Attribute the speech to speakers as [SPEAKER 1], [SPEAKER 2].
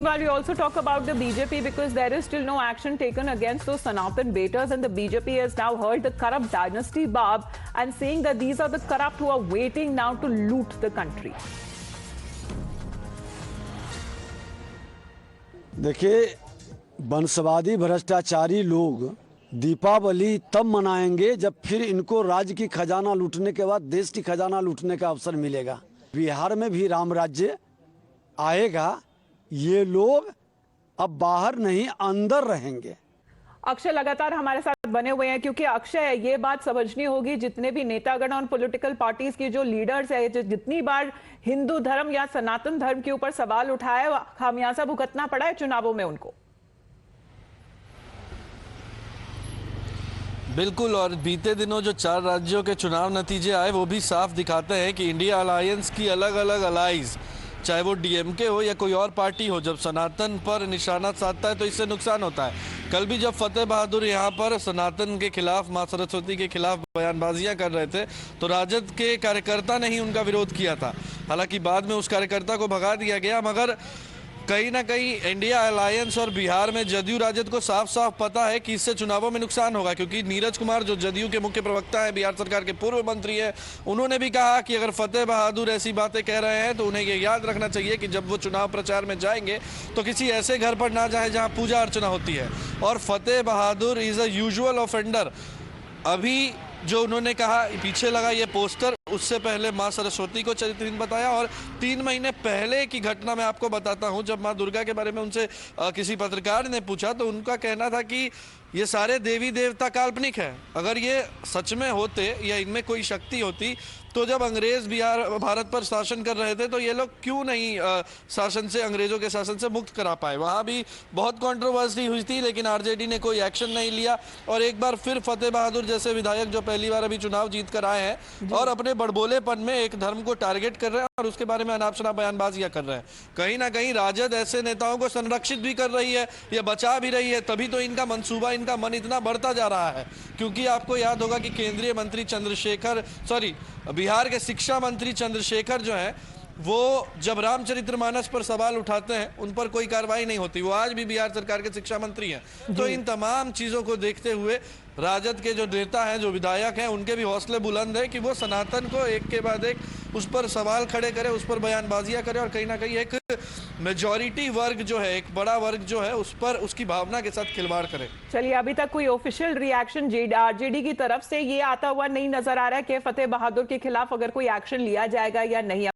[SPEAKER 1] While we also talk about the BJP, because there is still no action taken against those Sanatan baiters, and the BJP has now heard the corrupt dynasty Bab and saying that these are the corrupt who are waiting now to loot the country.
[SPEAKER 2] देखिए, वंशवादी भ्रष्टाचारी लोग दीपावली तब मनाएंगे जब फिर इनको राज्य की खजाना लूटने के बाद देश की खजाना लूटने का अवसर मिलेगा। बिहार में भी राम राज्य आएगा। ये लोग अब बाहर नहीं अंदर रहेंगे।
[SPEAKER 1] अक्षय लगातार हमारे साथ बने हुए हैं, क्योंकि अक्षय, ये बात समझनी होगी जितने भी नेतागण और पॉलिटिकल पार्टीज की जो लीडर्स है, जो जितनी बार हिंदू धर्म या सनातन धर्म के ऊपर सवाल उठाया, खामियाजा भुगतना पड़ा है चुनावों में उनको।
[SPEAKER 3] बिल्कुल, और बीते दिनों जो 4 राज्यों के चुनाव नतीजे आए वो भी साफ दिखाते हैं कि इंडिया अलायंस की अलग अलग अलाइज, चाहे वो डीएमके हो या कोई और पार्टी हो, जब सनातन पर निशाना साधता है तो इससे नुकसान होता है। कल भी जब फतेह बहादुर यहाँ पर सनातन के खिलाफ, मां सरस्वती के खिलाफ बयानबाजियां कर रहे थे तो राजद के कार्यकर्ता ने ही उनका विरोध किया था। हालांकि बाद में उस कार्यकर्ता को भगा दिया गया, मगर कहीं ना कहीं इंडिया अलायंस और बिहार में जदयू राजद को साफ साफ पता है कि इससे चुनावों में नुकसान होगा, क्योंकि नीरज कुमार जो जदयू के मुख्य प्रवक्ता है, बिहार सरकार के पूर्व मंत्री है, उन्होंने भी कहा कि अगर फतेह बहादुर ऐसी बातें कह रहे हैं तो उन्हें ये याद रखना चाहिए कि जब वो चुनाव प्रचार में जाएंगे तो किसी ऐसे घर पर ना जाए जहां पूजा अर्चना होती है। और फतेह बहादुर इज अ यूजुअल ऑफेंडर। अभी जो उन्होंने कहा, पीछे लगा ये पोस्टर, उससे पहले मां सरस्वती को चरित्रहीन बताया। और 3 महीने पहले की घटना मैं आपको बताता हूं, जब मां दुर्गा के बारे में उनसे किसी पत्रकार ने पूछा तो उनका कहना था कि ये सारे देवी देवता काल्पनिक है। अगर ये सच में होते या इनमें कोई शक्ति होती तो जब अंग्रेज भारत पर शासन कर रहे थे तो ये लोग क्यों नहीं शासन से, अंग्रेजों के शासन से मुक्त करा पाए। वहाँ भी बहुत कंट्रोवर्सी हुई थी, लेकिन आरजेडी ने कोई एक्शन नहीं लिया। और एक बार फिर फतेह बहादुर जैसे विधायक जो पहली बार अभी चुनाव जीत कर आए हैं और अपने बड़बोलेपन में एक धर्म को टारगेट कर रहे हैं और उसके बारे में अनाप शनाप बयानबाजियां कर रहे हैं। कहीं ना कहीं राजद ऐसे नेताओं को संरक्षित भी कर रही है, ये बचा भी रही है, तभी तो इनका मंसूबा, इनका मन इतना बढ़ता जा रहा है। क्योंकि आपको याद होगा कि केंद्रीय मंत्री बिहार के शिक्षा मंत्री चंद्रशेखर जो है, वो जब रामचरितमानस पर सवाल उठाते हैं उन पर कोई कार्रवाई नहीं होती। वो आज भी बिहार सरकार के शिक्षा मंत्री हैं। तो इन तमाम चीजों को देखते हुए राजद के जो नेता हैं, जो विधायक हैं, उनके भी हौसले बुलंद है कि वो सनातन को एक के बाद एक उस पर सवाल खड़े करे, उस पर बयानबाजियां करे और कहीं ना कहीं एक मेजॉरिटी वर्ग जो है, एक बड़ा वर्ग जो है, उस पर उसकी भावना के साथ खिलवाड़ करे।
[SPEAKER 1] चलिए, अभी तक कोई ऑफिशियल रिएक्शन आरजेडी की तरफ से ये आता हुआ नहीं नजर आ रहा है कि फतेह बहादुर के खिलाफ अगर कोई एक्शन लिया जाएगा या नहीं।